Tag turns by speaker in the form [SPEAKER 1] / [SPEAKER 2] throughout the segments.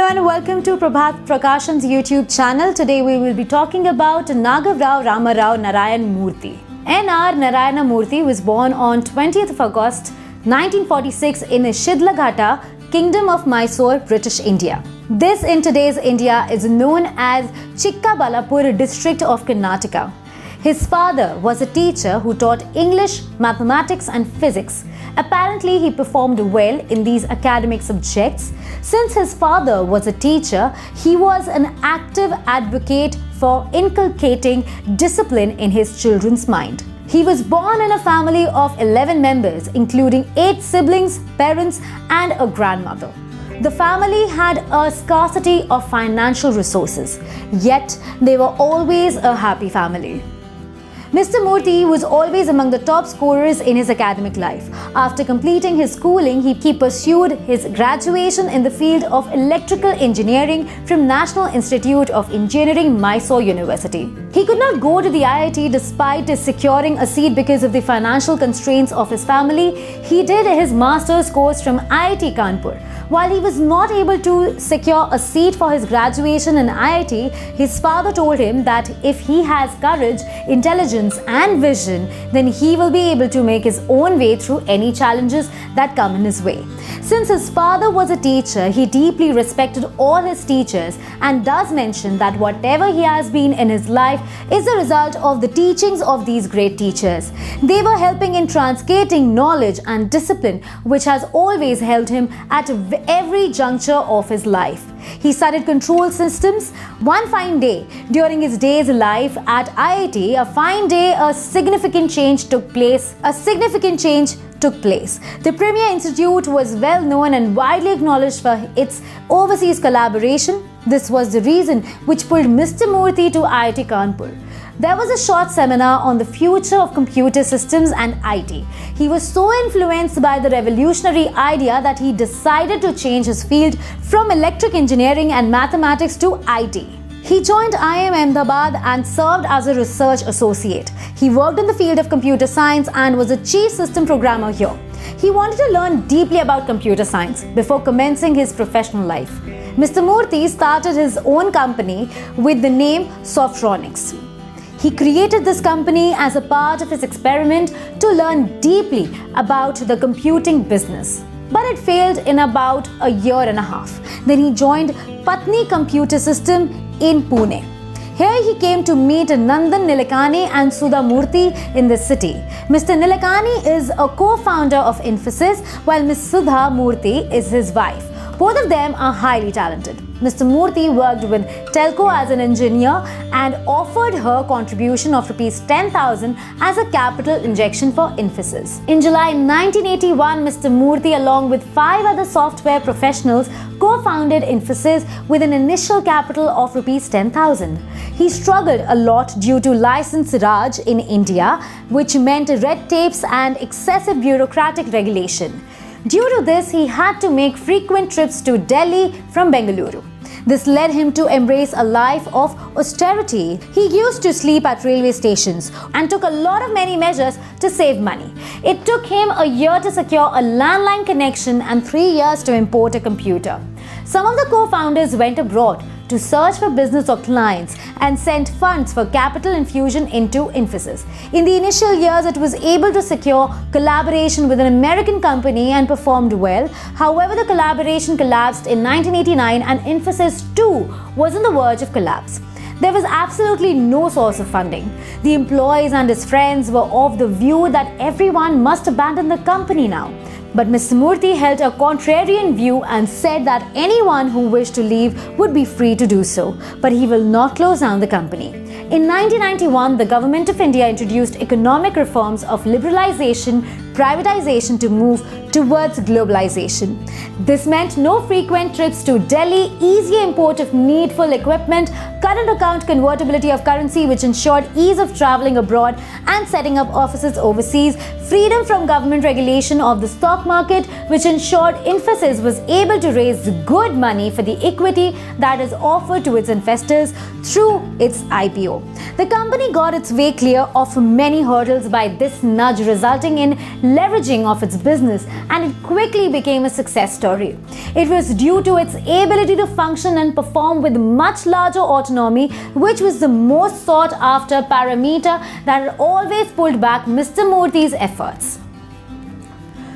[SPEAKER 1] everyone, welcome to Prabhat Prakashan's YouTube channel. Today we will be talking about Nagavrao Ramarao Narayan Murthy. N.R. Narayana Murthy was born on 20th of August 1946 in Shidlaghatta, Kingdom of Mysore, British India. This in today's India is known as Chikkabalapur district of Karnataka. His father was a teacher who taught English, mathematics and physics. Apparently, he performed well in these academic subjects. Since his father was a teacher, he was an active advocate for inculcating discipline in his children's mind. He was born in a family of 11 members, including 8 siblings, parents, and a grandmother. The family had a scarcity of financial resources, yet they were always a happy family. Mr. Murthy was always among the top scorers in his academic life. After completing his schooling, he pursued his graduation in the field of electrical engineering from National Institute of Engineering, Mysore University. He could not go to the IIT despite securing a seat because of the financial constraints of his family. He did his master's course from IIT Kanpur. While he was not able to secure a seat for his graduation in IIT, his father told him that if he has courage, intelligence, and vision, then he will be able to make his own way through any challenges that come in his way. Since his father was a teacher, he deeply respected all his teachers and does mention that whatever he has been in his life is the result of the teachings of these great teachers. They were helping in transmitting knowledge and discipline, which has always held him at every juncture of his life. He studied control systems. One fine day, during his day's life at IIT, a significant change took place. The Premier Institute was well known and widely acknowledged for its overseas collaboration. This was the reason which pulled Mr. Murthy to IIT Kanpur. There was a short seminar on the future of computer systems and IT. He was so influenced by the revolutionary idea that he decided to change his field from electric engineering and mathematics to IT. He joined IIM Ahmedabad and served as a research associate. He worked in the field of computer science and was a chief system programmer here. He wanted to learn deeply about computer science before commencing his professional life. Mr. Murthy started his own company with the name Softronics. He created this company as a part of his experiment to learn deeply about the computing business. But it failed in about a year and a half. Then he joined Patni Computer System in Pune. Here he came to meet Nandan Nilekani and Sudha Murthy in the city. Mr. Nilekani is a co-founder of Infosys, while Ms. Sudha Murthy is his wife. Both of them are highly talented. Mr. Murthy worked with Telco as an engineer and offered her contribution of Rs 10,000 as a capital injection for Infosys. In July 1981, Mr. Murthy, along with 5 other software professionals, co-founded Infosys with an initial capital of Rs 10,000. He struggled a lot due to license Raj in India, which meant red tapes and excessive bureaucratic regulation. Due to this, he had to make frequent trips to Delhi from Bengaluru. This led him to embrace a life of austerity. He used to sleep at railway stations and took many measures to save money. It took him a year to secure a landline connection and 3 years to import a computer. Some of the co-founders went abroad to search for business or clients and sent funds for capital infusion into Infosys. In the initial years, it was able to secure collaboration with an American company and performed well. However, the collaboration collapsed in 1989 and Infosys too was on the verge of collapse. There was absolutely no source of funding. The employees and his friends were of the view that everyone must abandon the company now. But Mr. Murthy held a contrarian view and said that anyone who wished to leave would be free to do so, but he will not close down the company. In 1991, the Government of India introduced economic reforms of liberalization, privatization to move towards globalization. This meant no frequent trips to Delhi, easy import of needful equipment, current account convertibility of currency which ensured ease of traveling abroad and setting up offices overseas, freedom from government regulation of the stock market which ensured Infosys was able to raise good money for the equity that is offered to its investors through its IPO. The company got its way clear of many hurdles by this nudge, resulting in leveraging of its business, and it quickly became a success story. It was due to its ability to function and perform with much larger autonomy, which was the most sought after parameter that had always pulled back Mr. Murthy's efforts.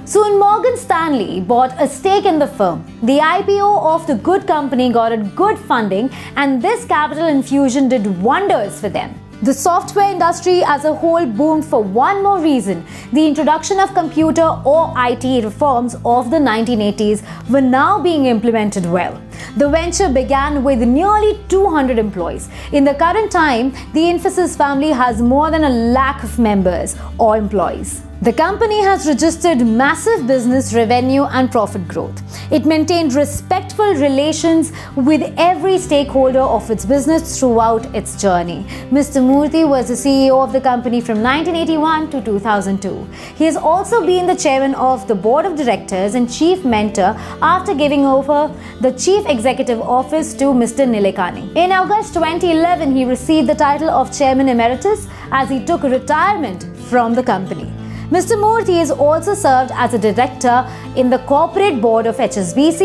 [SPEAKER 1] Soon Morgan Stanley bought a stake in the firm. The IPO of the good company got it good funding, and this capital infusion did wonders for them. The software industry as a whole boomed for one more reason. The introduction of computer or IT reforms of the 1980s were now being implemented well. The venture began with nearly 200 employees. In the current time, the Infosys family has more than 1,00,000 of members or employees. The company has registered massive business revenue and profit growth. It maintained respectful relations with every stakeholder of its business throughout its journey. Mr. Murthy was the CEO of the company from 1981 to 2002. He has also been the chairman of the board of directors and chief mentor after giving over the chief executive office to Mr. Nilekani. In August 2011, he received the title of chairman emeritus as he took retirement from the company. Mr. Murthy has also served as a director in the corporate board of HSBC,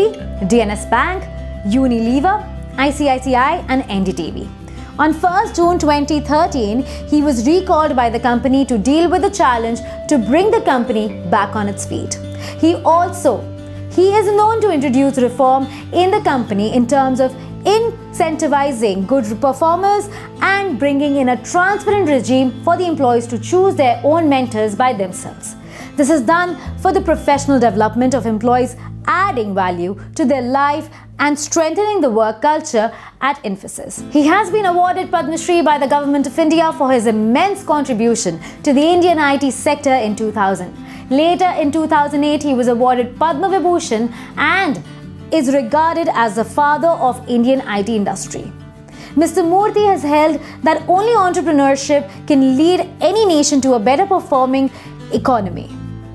[SPEAKER 1] DNS Bank, Unilever, ICICI and NDTV. On 1st June 2013, he was recalled by the company to deal with the challenge to bring the company back on its feet. He is known to introduce reform in the company in terms of incentivizing good performers and bringing in a transparent regime for the employees to choose their own mentors by themselves. This is done for the professional development of employees, adding value to their life and strengthening the work culture at Infosys. He has been awarded Padma Shri by the Government of India for his immense contribution to the Indian IT sector in 2000. Later in 2008, he was awarded Padma Vibhushan and is regarded as the father of Indian IT industry. Mr. Murthy has held that only entrepreneurship can lead any nation to a better performing economy.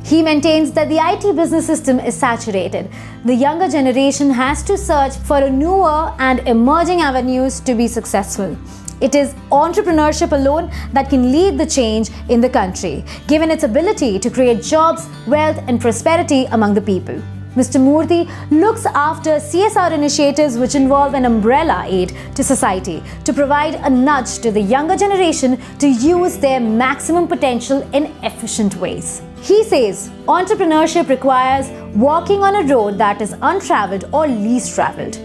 [SPEAKER 1] He maintains that the IT business system is saturated. The younger generation has to search for newer and emerging avenues to be successful. It is entrepreneurship alone that can lead the change in the country, given its ability to create jobs, wealth, and prosperity among the people. Mr. Murthy looks after CSR initiatives which involve an umbrella aid to society to provide a nudge to the younger generation to use their maximum potential in efficient ways. He says entrepreneurship requires walking on a road that is untraveled or least traveled.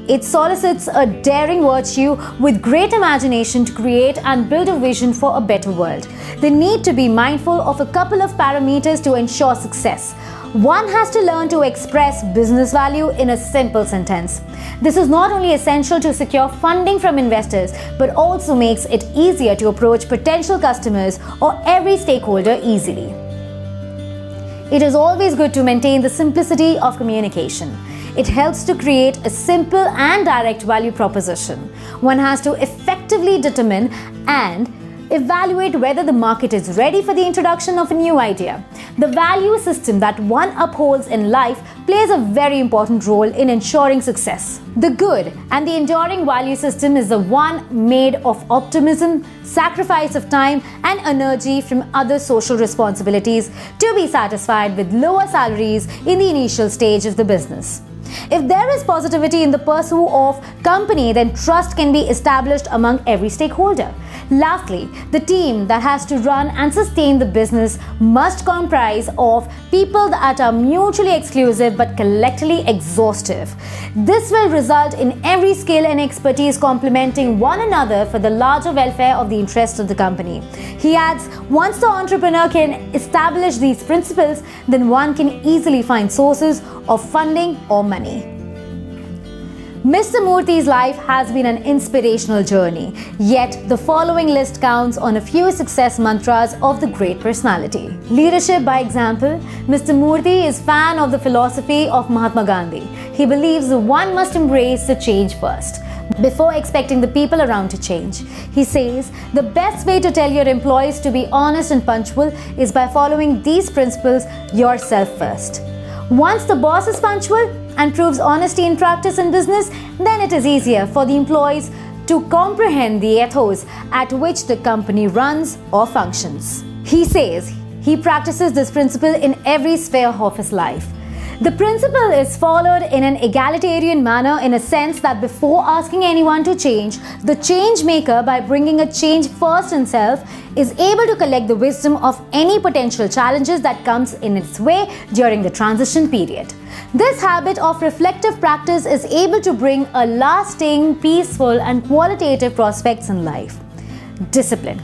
[SPEAKER 1] It solicits a daring virtue with great imagination to create and build a vision for a better world. They need to be mindful of a couple of parameters to ensure success. One has to learn to express business value in a simple sentence. This is not only essential to secure funding from investors, but also makes it easier to approach potential customers or every stakeholder easily. It is always good to maintain the simplicity of communication. It helps to create a simple and direct value proposition. One has to effectively determine and evaluate whether the market is ready for the introduction of a new idea. The value system that one upholds in life plays a very important role in ensuring success. The good and the enduring value system is the one made of optimism, sacrifice of time and energy from other social responsibilities to be satisfied with lower salaries in the initial stage of the business. If there is positivity in the pursuit of company, then trust can be established among every stakeholder. Lastly, the team that has to run and sustain the business must comprise of people that are mutually exclusive but collectively exhaustive. This will result in every skill and expertise complementing one another for the larger welfare of the interests of the company. He adds, once the entrepreneur can establish these principles, then one can easily find sources of funding or money. Mr. Murthy's life has been an inspirational journey, yet the following list counts on a few success mantras of the great personality. Leadership by example. Mr. Murthy is fan of the philosophy of Mahatma Gandhi. He believes one must embrace the change first, before expecting the people around to change. He says the best way to tell your employees to be honest and punctual is by following these principles yourself first. Once the boss is punctual and proves honesty in practice and business, then it is easier for the employees to comprehend the ethos at which the company runs or functions. He says He practices this principle in every sphere of his life. The principle is followed in an egalitarian manner in a sense that before asking anyone to change, the change maker, by bringing a change first himself, is able to collect the wisdom of any potential challenges that comes in its way during the transition period. This habit of reflective practice is able to bring a lasting, peaceful and qualitative prospects in life. Discipline.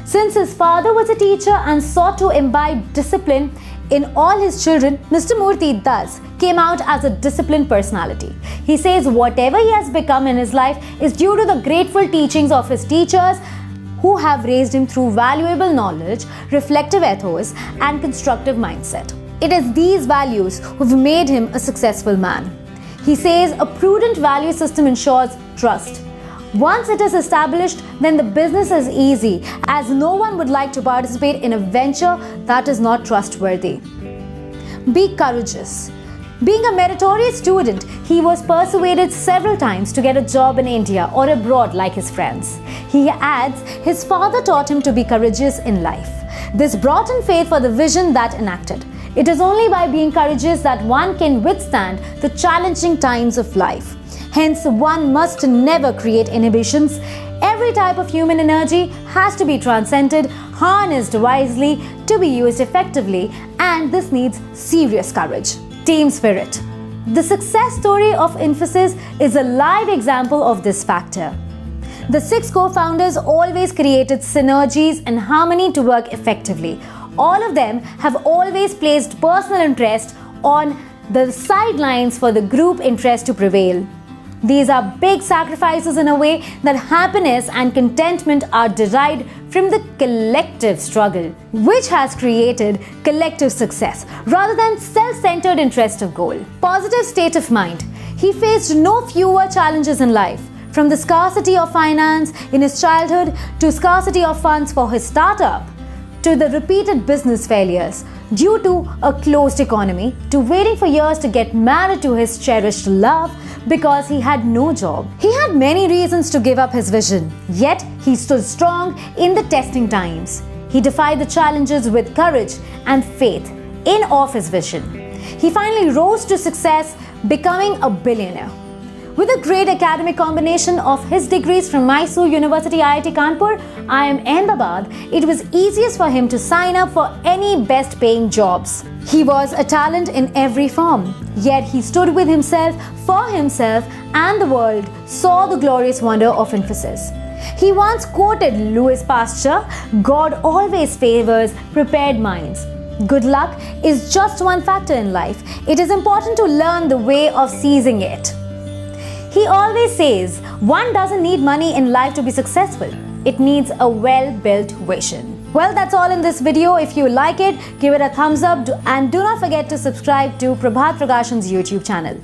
[SPEAKER 1] Since his father was a teacher and sought to imbibe discipline in all his children, Mr. Murthy thus came out as a disciplined personality. He says whatever he has become in his life is due to the grateful teachings of his teachers who have raised him through valuable knowledge, reflective ethos, and constructive mindset. It is these values who've made him a successful man. He says a prudent value system ensures trust. Once it is established, then the business is easy, as no one would like to participate in a venture that is not trustworthy. Be courageous. Being a meritorious student, he was persuaded several times to get a job in India or abroad like his friends. He adds, his father taught him to be courageous in life. This brought in faith for the vision that enacted. It is only by being courageous that one can withstand the challenging times of life. Hence, one must never create inhibitions. Every type of human energy has to be transcended, harnessed wisely to be used effectively, and this needs serious courage. Team spirit. The success story of Infosys is a live example of this factor. The 6 co-founders always created synergies and harmony to work effectively. All of them have always placed personal interest on the sidelines for the group interest to prevail. These are big sacrifices in a way that happiness and contentment are derived from the collective struggle, which has created collective success rather than self-centered interest of goal. Positive state of mind. He faced no fewer challenges in life, from the scarcity of finance in his childhood to scarcity of funds for his startup, to the repeated business failures due to a closed economy, to waiting for years to get married to his cherished love because he had no job. He had many reasons to give up his vision, yet he stood strong in the testing times. He defied the challenges with courage and faith in of his vision. He finally rose to success, becoming a billionaire. With a great academic combination of his degrees from Mysore University IIT Kanpur, IIM Ahmedabad, it was easiest for him to sign up for any best paying jobs. He was a talent in every form, yet he stood with himself, for himself, and the world saw the glorious wonder of Infosys. He once quoted Louis Pasteur, "God always favors prepared minds." Good luck is just one factor in life. It is important to learn the way of seizing it. He always says, one doesn't need money in life to be successful. It needs a well-built vision. Well, that's all in this video. If you like it, give it a thumbs up and do not forget to subscribe to Prabhat Prakashan's YouTube channel.